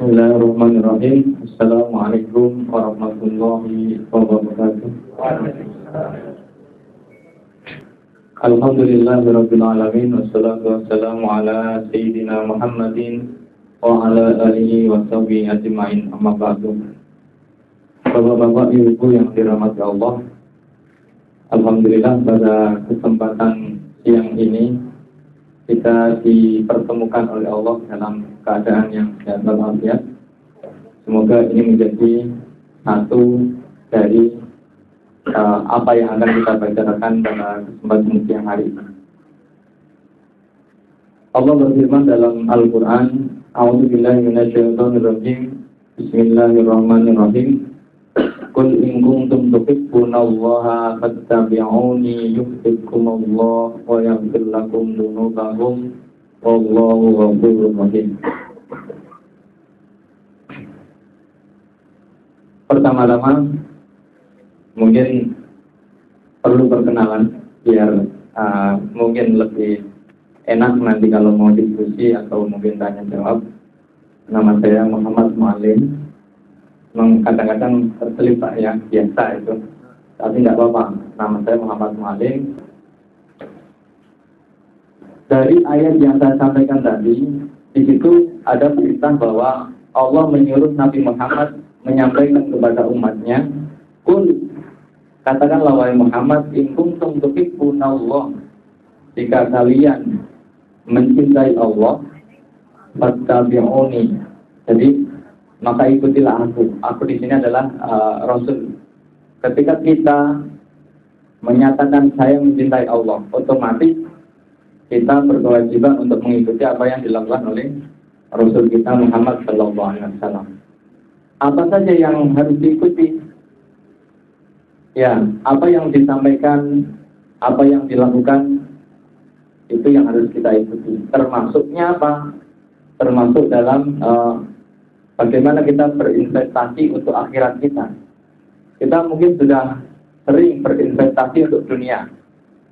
Bismillahirrahmanirrahim. Assalamualaikum warahmatullahi wabarakatuh. Alhamdulillahirabbil alamin wassalatu wassalamu ala sayyidina Muhammadin wa ala alihi wa sahbihi ajmain. Amma ba'du. Bapak-bapak, ibu yang dirahmati Allah, alhamdulillah pada kesempatan siang ini kita dipertemukan oleh Allah dalam keadaan yang sehat walafiat. Semoga ini menjadi satu dari apa yang akan kita bicarakan pada kesempatan siang hari ini. Allah berfirman dalam Al-Quran, A'udzubillahi minasyaitonirrajim, Bismillahirrahmanirrahim. Qul in kuntum tuhibbunallaha fattabi'uni yuhibbukumullah wa yaghfir lakum dzunubakum wallahu ghafurur rahim. Pertama-tama mungkin perlu perkenalan biar mungkin lebih enak nanti kalau mau diskusi atau mungkin tanya jawab. Nama saya Muhammad Mualim. Kadang-kadang terselip Pak ya, biasa itu. Tapi tidak apa-apa, nama saya Muhammad Mualim. Dari ayat yang saya sampaikan tadi, di situ ada perintah bahwa Allah menyuruh Nabi Muhammad menyampaikan kepada umatnya, Qul, katakanlah wahai Muhammad, in kuntum tuhibbunallah, jika kalian mencintai Allah, fattabi'uni. Jadi maka ikutilah aku. Aku di sini adalah Rasul. Ketika kita menyatakan saya mencintai Allah, otomatis kita berkewajiban untuk mengikuti apa yang dilakukan oleh Rasul kita Muhammad Sallallahu Alaihi Wasallam. Apa saja yang harus diikuti? Ya, apa yang disampaikan, apa yang dilakukan, itu yang harus kita ikuti. Termasuknya apa? Termasuk dalam bagaimana kita berinvestasi untuk akhirat kita. Kita mungkin sudah sering berinvestasi untuk dunia,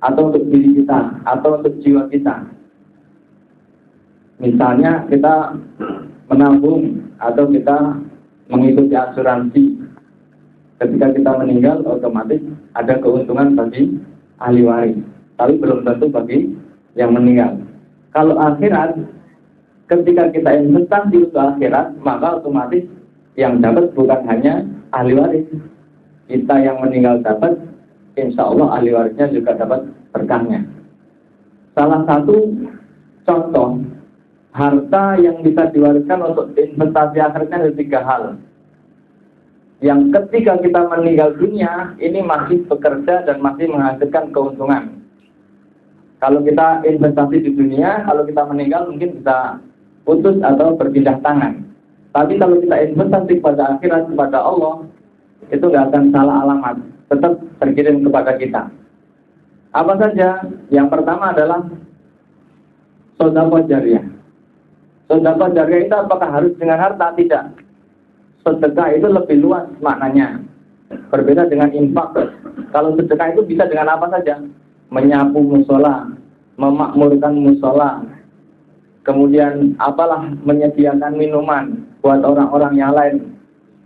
atau untuk diri kita, atau untuk jiwa kita. Misalnya kita menabung, atau kita mengikuti asuransi. Ketika kita meninggal, otomatis ada keuntungan bagi ahli waris. Tapi belum tentu bagi yang meninggal. Kalau akhirat, ketika kita investasi untuk akhirat, maka otomatis yang dapat bukan hanya ahli waris. Kita yang meninggal dapat, insya Allah ahli warisnya juga dapat berkahnya. Salah satu contoh harta yang bisa diwariskan untuk investasi akhiratnya ada 3 hal. Yang ketika kita meninggal dunia, ini masih bekerja dan masih menghasilkan keuntungan. Kalau kita investasi di dunia, kalau kita meninggal mungkin bisa putus atau berpindah tangan. Tapi kalau kita investasi kepada akhirat, kepada Allah, itu nggak akan salah alamat, tetap terkirim kepada kita. Apa saja? Yang pertama adalah sedekah jariyah. Sedekah jariyah itu apakah harus dengan harta? Tidak. Sedekah itu lebih luas maknanya. Berbeda dengan infak. Kalau sedekah itu bisa dengan apa saja? Menyapu musola, memakmurkan musola, kemudian apalah menyediakan minuman buat orang-orang yang lain.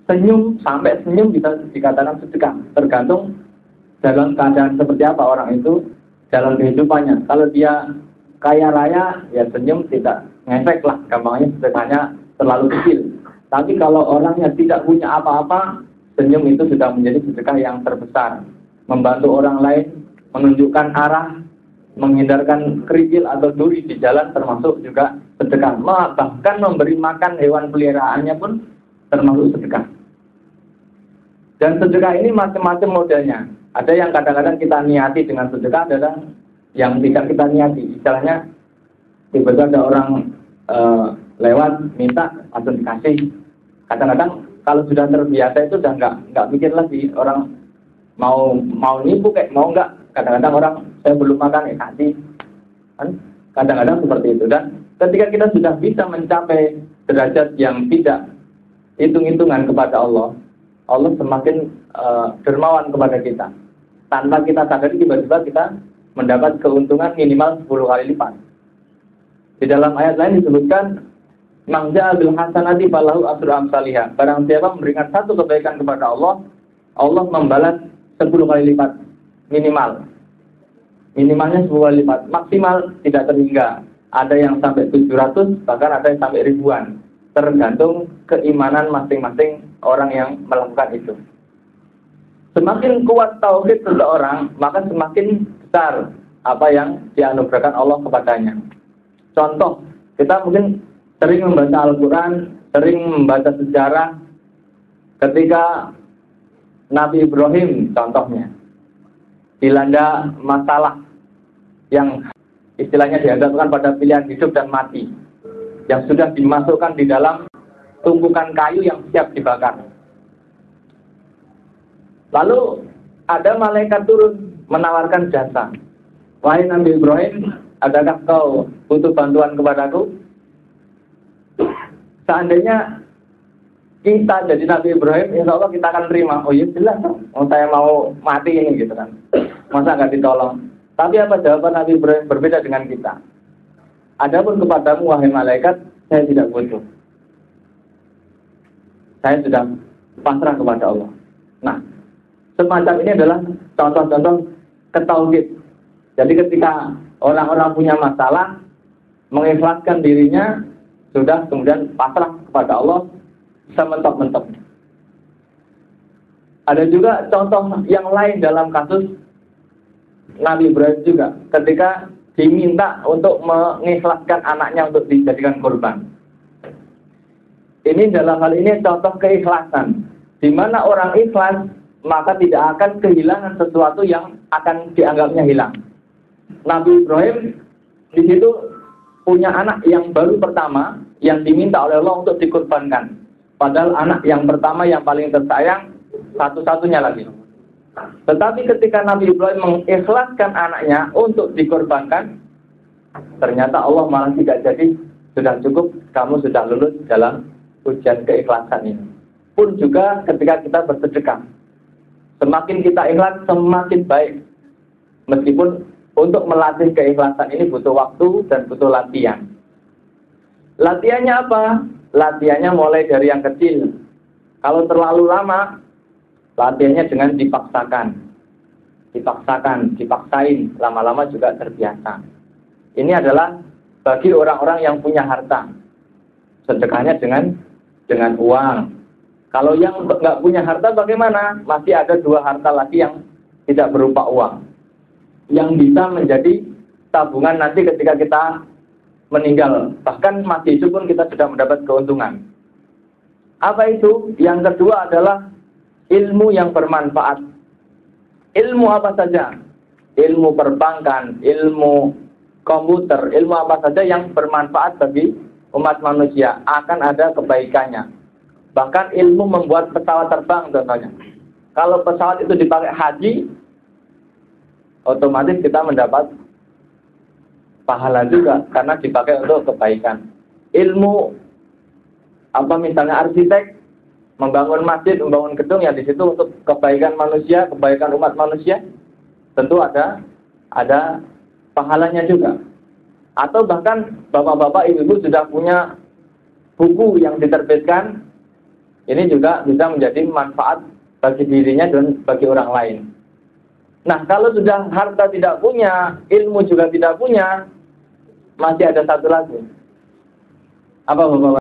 Senyum, sampai senyum bisa dikatakan sedekah. Tergantung dalam keadaan seperti apa orang itu dalam kehidupannya. Kalau dia kaya raya, ya senyum tidak ngefek lah. Gampangnya sedekahnya terlalu kecil. Tapi kalau orangnya tidak punya apa-apa, senyum itu sudah menjadi sedekah yang terbesar. Membantu orang lain, menunjukkan arah, menghindarkan kerikil atau duri di jalan termasuk juga sedekah. Bahkan memberi makan hewan peliharaannya pun termasuk sedekah. Dan sedekah ini macam-macam modelnya. Ada yang kadang-kadang kita niati dengan sedekah, adalah yang tidak kita niati. Istilahnya tiba-tiba ada orang lewat minta langsung dikasih. Kadang-kadang kalau sudah terbiasa itu sudah nggak mikir lagi orang mau nipu kayak mau nggak. Kadang-kadang orang saya belum makan kasih. Kan? Kadang-kadang seperti itu. Dan ketika kita sudah bisa mencapai derajat yang tidak hitung-hitungan kepada Allah, Allah semakin dermawan kepada kita. Tanpa kita sadari tiba-tiba kita mendapat keuntungan minimal 10 kali lipat. Di dalam ayat lain disebutkan Man ja'a bil hasanati falahu asyru amsalihha. Barang siapa memberikan satu kebaikan kepada Allah, Allah membalas 10 kali lipat minimal. Minimalnya 10 kali lipat, maksimal tidak terhingga. Ada yang sampai 700, bahkan ada yang sampai ribuan. Tergantung keimanan masing-masing orang yang melakukan itu. Semakin kuat tauhid seseorang, maka semakin besar apa yang dianugerahkan Allah kepadanya. Contoh, kita mungkin sering membaca Al-Quran, sering membaca sejarah ketika Nabi Ibrahim contohnya dilanda masalah yang istilahnya dihadapkan pada pilihan hidup dan mati, yang sudah dimasukkan di dalam tumpukan kayu yang siap dibakar. Lalu ada malaikat turun menawarkan jasa. Wahai Nabi Ibrahim, adakah kau butuh bantuan kepadaku? Seandainya kita jadi Nabi Ibrahim, insya Allah kita akan terima. Oh iya jelas, saya mau mati ini gitu kan. Masa nggak ditolong? Tapi apa jawaban Nabi Ibrahim berbeda dengan kita? Adapun kepadamu wahai malaikat, saya tidak butuh. Saya sudah pasrah kepada Allah. Nah, semacam ini adalah contoh-contoh ketauhid. Jadi ketika orang-orang punya masalah, mengikhlaskan dirinya, sudah kemudian pasrah kepada Allah sementok-mentok. Ada juga contoh yang lain dalam kasus Nabi Ibrahim juga, ketika diminta untuk mengikhlaskan anaknya untuk dijadikan korban. Ini dalam hal ini contoh keikhlasan, di mana orang ikhlas maka tidak akan kehilangan sesuatu yang akan dianggapnya hilang. Nabi Ibrahim di situ punya anak yang baru pertama yang diminta oleh Allah untuk dikorbankan. Padahal anak yang pertama yang paling tersayang satu-satunya lagi. Tetapi ketika Nabi Ibrahim mengikhlaskan anaknya untuk dikorbankan, ternyata Allah malah tidak jadi, sudah cukup, kamu sudah lulus dalam ujian keikhlasan ini. Pun juga ketika kita bersedekah, semakin kita ikhlas semakin baik. Meskipun untuk melatih keikhlasan ini butuh waktu dan butuh latihan. Latihannya apa? Latihannya mulai dari yang kecil. Kalau terlalu lama, latihannya dengan dipaksakan. Dipaksain. Lama-lama juga terbiasa. Ini adalah bagi orang-orang yang punya harta. Sedekahnya dengan uang. Kalau yang nggak punya harta bagaimana? Masih ada 2 harta lagi yang tidak berupa uang, yang bisa menjadi tabungan nanti ketika kita meninggal. Bahkan masih hidup pun kita sudah mendapat keuntungan. Apa itu? Yang kedua adalah ilmu yang bermanfaat. Ilmu apa saja? Ilmu perbankan, ilmu komputer, ilmu apa saja yang bermanfaat bagi umat manusia akan ada kebaikannya. Bahkan ilmu membuat pesawat terbang contohnya. Kalau pesawat itu dipakai haji, otomatis kita mendapat pahala juga karena dipakai untuk kebaikan. Ilmu apa misalnya arsitek membangun masjid, membangun gedung, ya di situ untuk kebaikan manusia, kebaikan umat manusia, tentu ada pahalanya juga. Atau bahkan bapak-bapak, ibu-ibu sudah punya buku yang diterbitkan, ini juga bisa menjadi manfaat bagi dirinya dan bagi orang lain. Nah, kalau sudah harta tidak punya, ilmu juga tidak punya, masih ada satu lagi. Apa Bapak?